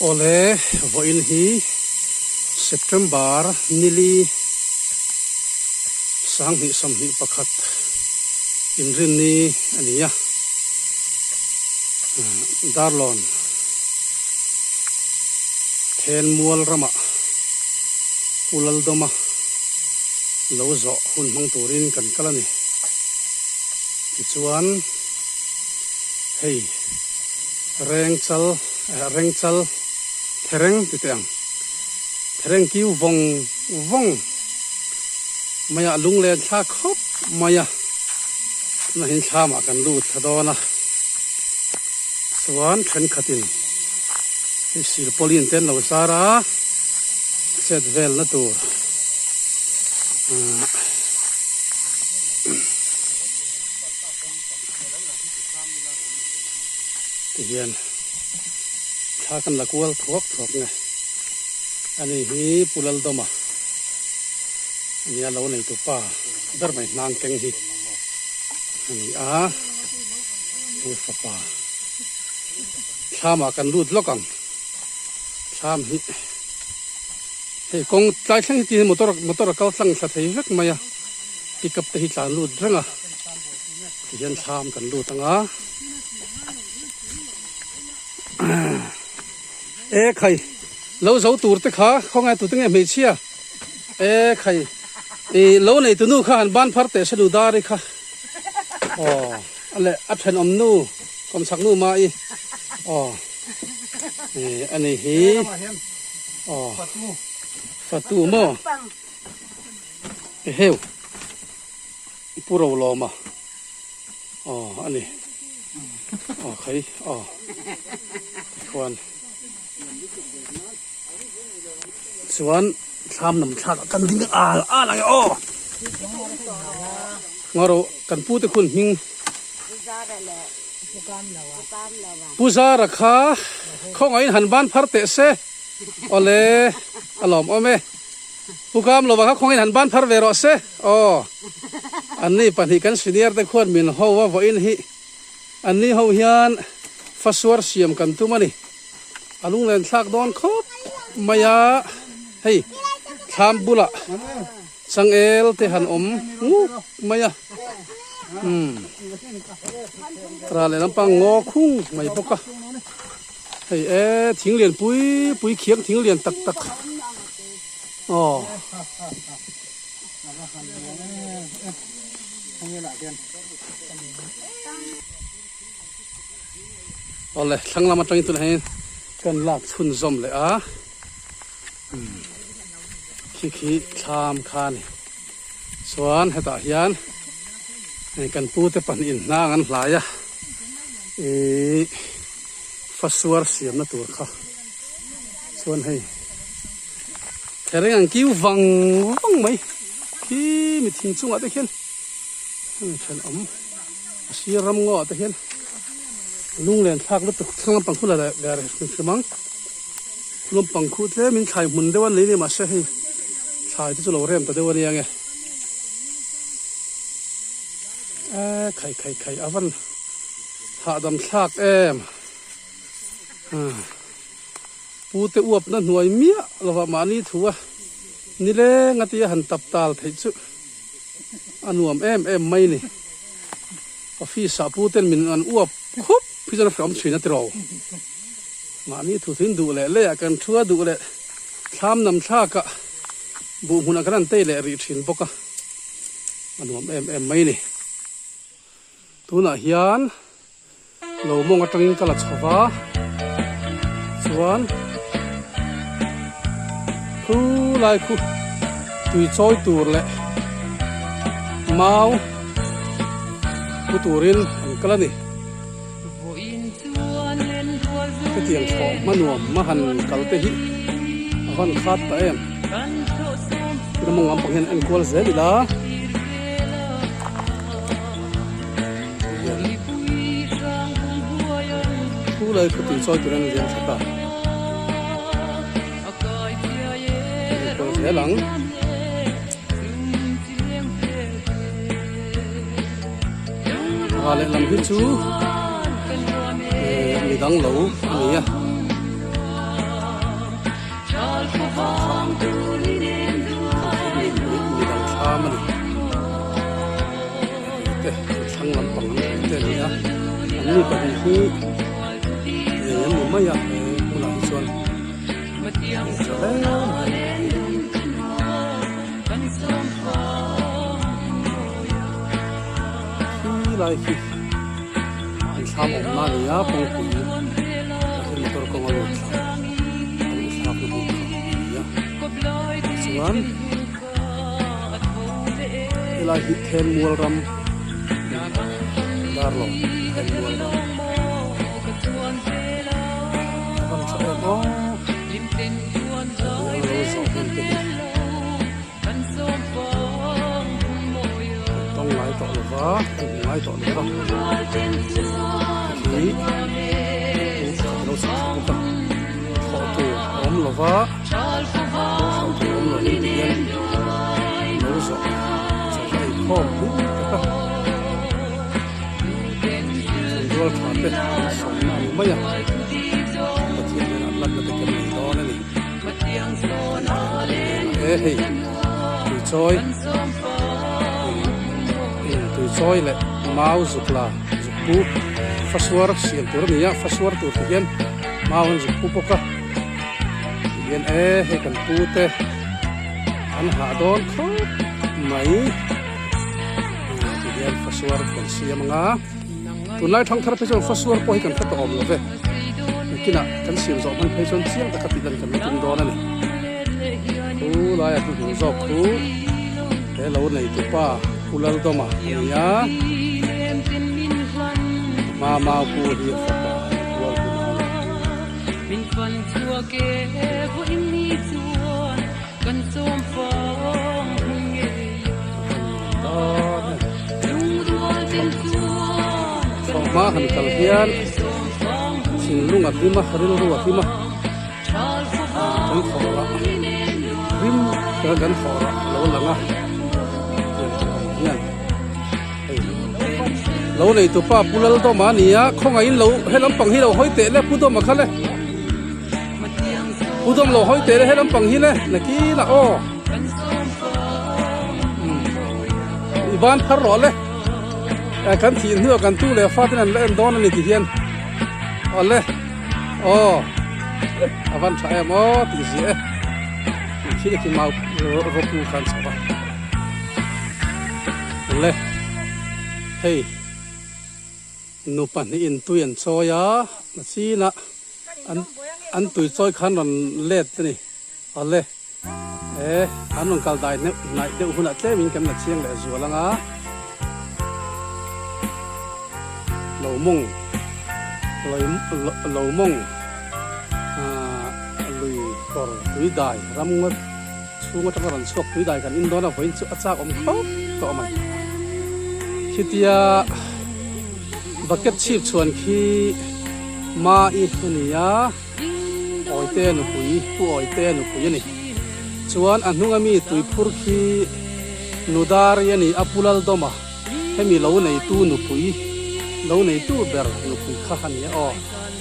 Ole voin hi September nili sang hi sam hi pakhat inrin ni ania darlon then mual rama ulal doma lo zo hun mang turin kan kalani chuan hei reng chal thereng titiang thereng kiu vong maya lung le tha khop maya na hin thama kan lu thadona chuan then khatin sil polin ten lo sara set vel na tur hiền thà kan lakual thuốc nè anh hi pulal doma anh lâu này tụ pa dar mai nang keng hi anh tu pa thama kan lut lokang tham hi hey kong tai thang ti motor kal sang sa thei vek maya pick up te hi tlan lut ranga hiền tham kan lut anga ê khay lâu dấu tụt tới khá không ai tụt tới ngày mấy chia ê khay lâu này tụi nu khá hẳn ban phát tế sẽ đủ đa đi khá anh lại áp chân om nu còn sắc nu mà y anh này hí phát tu mò heo puro lo mà anh này khay quan chuan tham nam thak kan ding lang ngaro kan pu te khun hing puja rakha khong ai han ban phar te se ole alom ome pukam lo ba khong ai han ban phar ve ro se anni pan hi kan senior te khon min ho wa vo in hi anni ho hian faswar siam kan tu mani alung len thak don khop maya hey tham bula sang el te han om maya tra le lampang ngo khung mai poka hey thing lian pui khiang thing lian tak ole thang lama tang tu hen kan lak chun zom le khi tham khan chuan heta hian kan pu te pan in nang an hlaya fasuar siam na tur kha chuan hei thereng ang kiu wang mai khi mi thing chunga te khian than om siram ngo te khian lung len thak lu thlang pang khula ga semang lum pang khu tle min thai mun dewan le ni ma se hi thai tu lo rem ta dewan yang khai avan ha dam thak em pu te uap na hnuai mia lova mani thuwa ni le ngati han tap tal thei chu anuam em mai ni office sa pu ten min an uap khup pizan from china tro mani thu thin du le kan thua du le tham nam tha ka bu huna kan te le ri thin boka anuam em mai ni tuna hian lo mong atangin kala chawa chuan khu lai khu tui choi tur le mau ku turin an kala ni cái tiếng thọ mà nuông mà hằn cào tê hít hằn khát ta em cái mong ngắm bằng hình anh quay dễ bị lá khu đây có tiếng soi từ anh liền thật quay dễ lắng lại làm cái chú mi đắng lẩu này มีดังช้ามันเต้ทั้งลำปังเต้นี่นะอันนี้ประเด็นที่ยังมีไม่อยากผู้หลังส่วนแล้วที่ไรที่อันชอบออกมาเนี่ยปงกุยเป็นตัวกงอลูกอันชอบดูเนี่ยส่วนเวลาฮิตเทนมัวรำดาร์โลเทนมัวรำมันใช่ไหมต้องไล่ต่อหรือเปล่าไล่ต่อหรือเปล่าทีนี้เราสักกันขอตัวอมหรือเปล่าขอตัวอมหรือเปล่าเราสักจะให้พ่อพูดนะครับส่วนตัวถอดเป็นสองหน้าไม่อยากประเทศนี้นัดมาแต่กันไม่รอนั่นเองเฮ้ยตุยซอยตุยซอยเลยมาอุจุกลาจุกปูฟัสวาร์เสียงตัวนี้ฟัสวาร์ตัวที่เย็นมาอุจุกปูปกะเย็นให้กันปูเตะอันหาโดนครับไม่ที่เย็นฟัสวาร์กันเสียมังอ่ะตุนไล่ทั้งทาร์เพจฟัสวาร์พอให้กันทัดต่อมเลยเว้ยกินอ่ะกันเสียงสองมันเพจเสียงแต่กับติดกันกันไม่ถึงโดนนั่นเองคูลายคูหูจอกคูเราในตัวป้าคูลาตัวมาเนี่ยมาคูเดียฟ้าคูลาตัวมินฟันชัวเก็บอิมมีจวนกันสมฟองเงี้ยฟองมาหันกัลเฮียนสิงลุงอัดที่มาริลลุงอัดที่มาทั้งฟองละริมกันฟองละเราหลังอ่ะเราในตัวป้าพูดแล้วตัวมาเนี่ยข้องไอ้เราให้ลำปังให้เราห้อยเตะแล้วพูดตัวมาคันเลยพูดตัวเราห้อยเตะให้ลำปังให้เลยนักกี้นะโอ้อีบ้านพัดร้อนเลยกันทีนเหือกันตู้เลยฟาดนั่นเล่นโดนนั่นทีเดียนอ๋อเลยโอ้อาวันใช้หมอตีเสียคิดจะมารบกูกันสักวันเลยเฮ้ยนูปันนี่อินตุยนโซยาสินะอันตุยซอยขันนนเล็ดนี่เอาเลยอันนนกัลได้เนี่ยนายเดี๋ยวหุ่นเต้มินกันนัดเชียงเลยจัวละงะเหลามุงเหลามุงลุยก่อตุยได้รำงัดชูงัดทั้งรันสวกตุยได้กันอินโดนีเซียฟินสุดจากอมเขาต่อมันคิดยาบักเก็ตชีพชวนขี้มาอีนี่ยาอ้อยเต้นหุยผู้อ้อยเต้นหุยนี่ชวนอันนุ่งมีตุยพูดขี้นูดาร์ยันี่อปุลัลดมาให้มีเหล่าในตู้นุปุยเหล่าในตู้เบอร์นุปุยข้าหันเนี่ยอ๋อ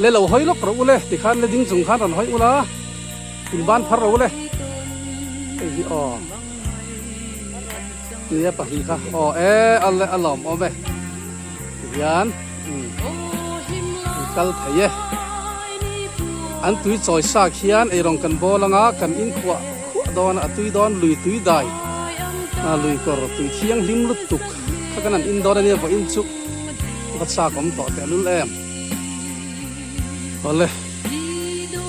เล่เหล่าหอยล็อกเราเลยที่ขันเล่ดิ้งสงขันรันหอยอุละกินบ้านพัดเราเลยไอ้ที่อ๋อเนี่ยปะฮีค่ะอ๋ออะไรอารมณ์อ๋อไหมยันกัลเทียอันตุยจอยสักเขียนไอรองกันโบลังอากันอินขวาดอนตุยดอนลุยตุยได้ลุยกอร์ตุยเทียงลิมลุตุกข้ากันนั่นอินดอนเนี่ยว่าอินสุกวัดสากผมต่อแต่ลุลแอมเอาเลย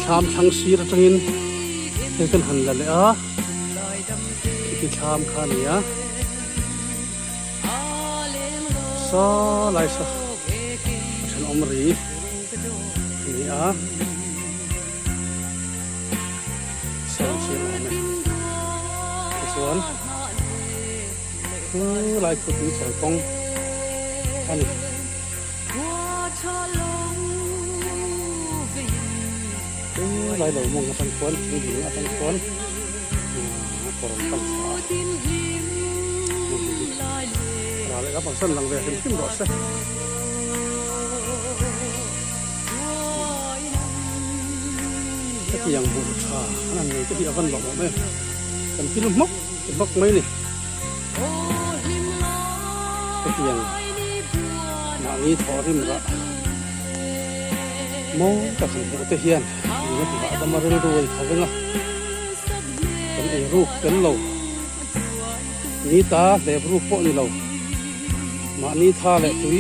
ชามทั้งชีรจินให้กันหันละเลยที่ชามข้าเนี่ยซาไลซ่าฉันอมรีนี่เสียงเชียงอะไรส่วนไลฟ์คุยสายกงอันนี้ไลฟ์เรามองกันทั้งคนมีหินทั้งคนกรมตั้งสาอะไรครับผมสั่นหลังเวทีขึ้นรถเส ก็ที่ยังบุษาอันนี้ก็ที่เอาวันหลอกไหมกันกินมกเป็นมกไหมนี่ก็ที่ยังหน้านี้ทอริมระมองแต่ขันหัวเทียนนี่ก็ที่ว่าจะมาเรื่อยๆเขาเป็นไงเป็นไอ้รูปเป็นเรานี่ตาเล็บรูปพวกนี้เรามานี่ท่าเล็บตุย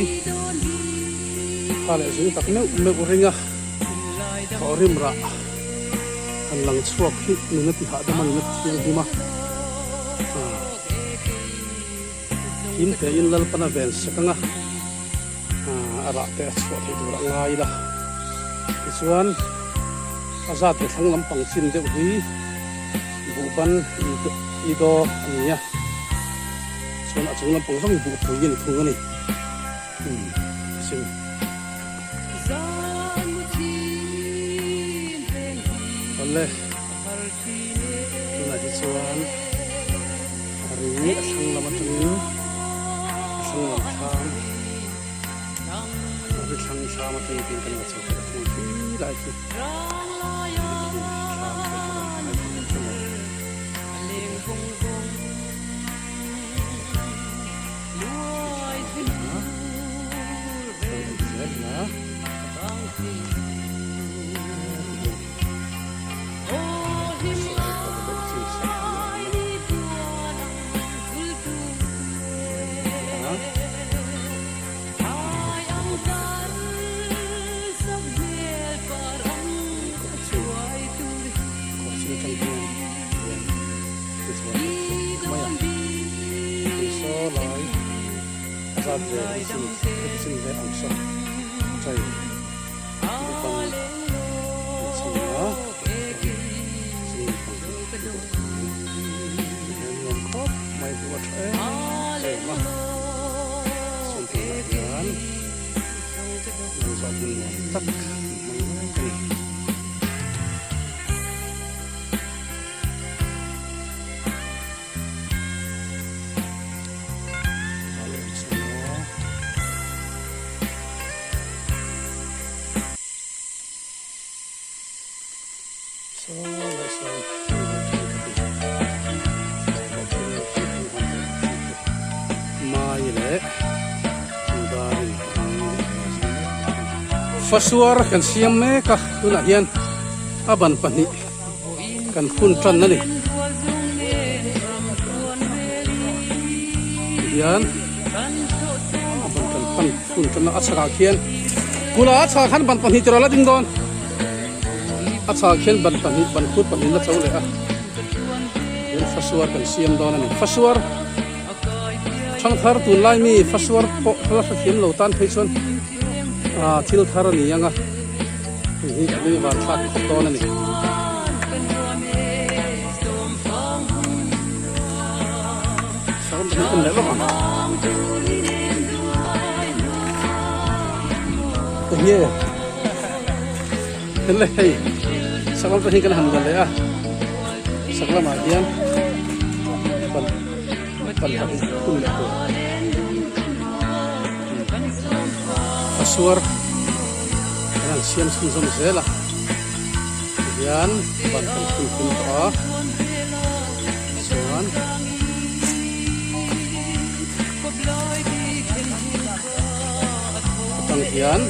ท่าเล็บสิ่งตักเนื้อไม่อุริงะทอริมระอันหลังช่วงที่นี่ก็ที่หาจะมันนี่เที่ยงที่มาอินเตอินลัลปนาเวนสักงะอะไรแต่ช่วงที่ดูละง่ายละส่วนอาซาเตทั้งลำปังสินเจ้าหีบุบันอีโดอันนี้ส่วนอาจารย์ลำปังต้องบุปุยินทุ่งนี่สิตอนแรกตัวไหนที่ส่วนhari ini asal lama tengah asal lama tham hari sang sama tengah tinggal macam tu tu lagi Saatnya sini dari angsa, saya bukan semua sini dan lengkap, mai buat saya mah sempurnakan dan sabun mantap mengenai. Fasuar kan siam mereka tu nak hian aban pani kan pun tran nani hian aban kan pan pun tran acha khian kula acha khan ban pani tira la ding don acha khian ban pani ban khut pani la chau le a hian fasuar kan siam don nani fasuar thang thar tu lai mi fasuar po la khiam lo tan phei chon til thar ni anga hi ani wa thak khop don ani saum ni kan le lo ma ye le hey saum ni kan han ga le a sakla ma hian pan kun le ko Fasuar kan siam sun zela yan bantal kun ta suan tang yan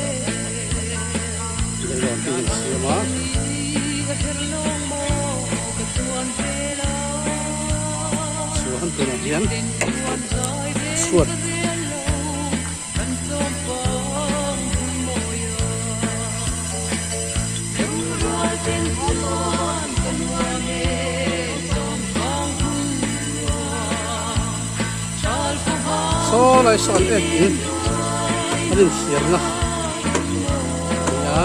dan tin siama suan tu yan suat so lai son ek in adin siar na ya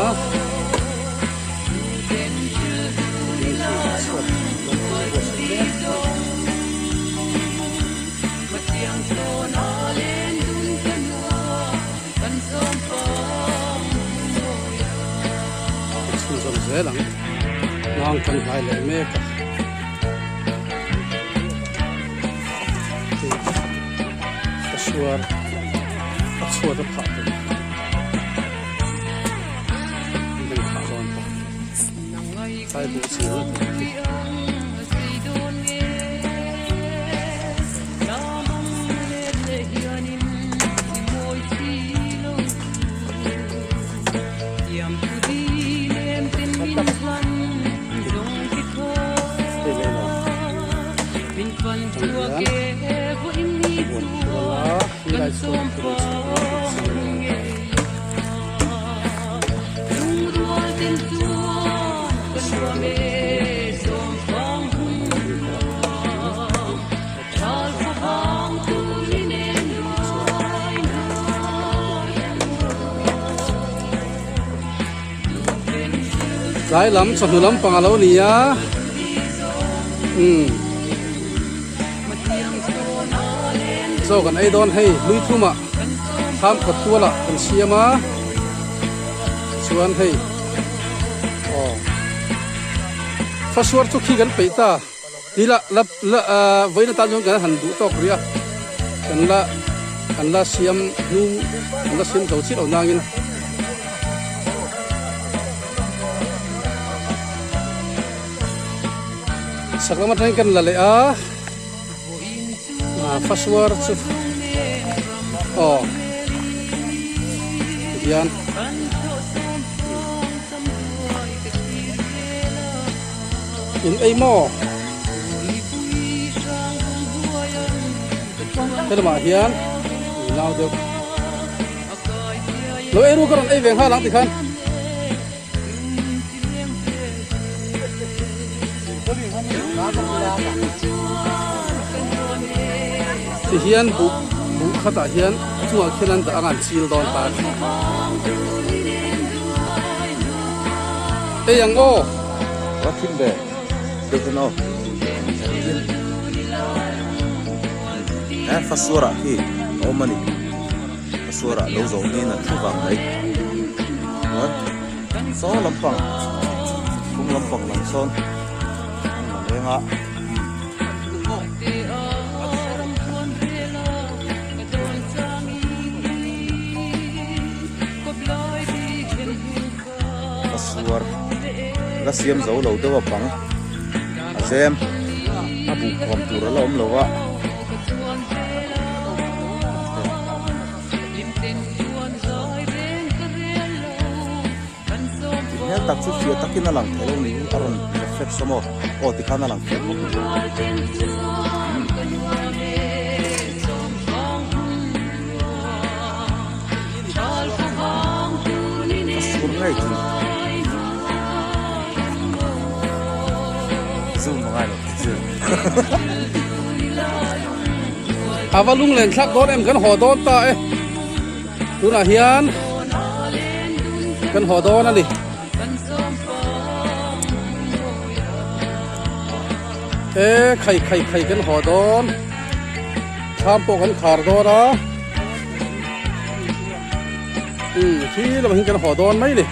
sun zelang nang kan hai le me ka suar the pop then ใส่บุเสือนี่ได้ส่วนหลายลำสนุนลำปังเราเนี่ยโซ่กันไอ้ดอนให้ลุยทุ่มะทำกับตัวละกันเชียมาชวนให้ฟ้าสวดทุกขี้กันไปตาดีละไว้ในตาจงกันหันดูตอกเรียกันละเชียมนุ่งกันละเชียมเจ้าชิดเอานางกินสักละมาทำกันละเลยฟ้าสวดสุดยันอินไอหม้อเห็นไหมเฮียนน่าเดือดเราไอ้รู้กันไอ้เวียงห้าหลังติดขันที่เฮียนบุขตาเฮียนช่วงแค่นั้นแต่งานซีลดอนตาเอ้ยังโอ้วัดทิ้งเบะเด็กน้องนะฟัสวระที่โอมันนี่ฟัสวระเราจะนี่นะทุกวันเลยวัดโซ่ลำปังคุ้มลำปังลำซ้อนเลยฮะฟัสวระก็เสียมเสาเราตัวปังเสียมบุกความตัวเราเราว่าเนี่ยตักชุดเสียตักกินน่าหลังเท่านี้อารมณ์เฟกสมอโอ้ที่ข้าน่าหลังเฟกสุดง่ายจริงอาว่าลุงเล่นชักโดนเอ็มกันห่อโดนตาดูน่ะเฮียนกันห่อโดนนั่นดิไข่กันห่อโดนชามโปกันขาดโดนนะที่เราเห็นกันห่อโดนไหมดิ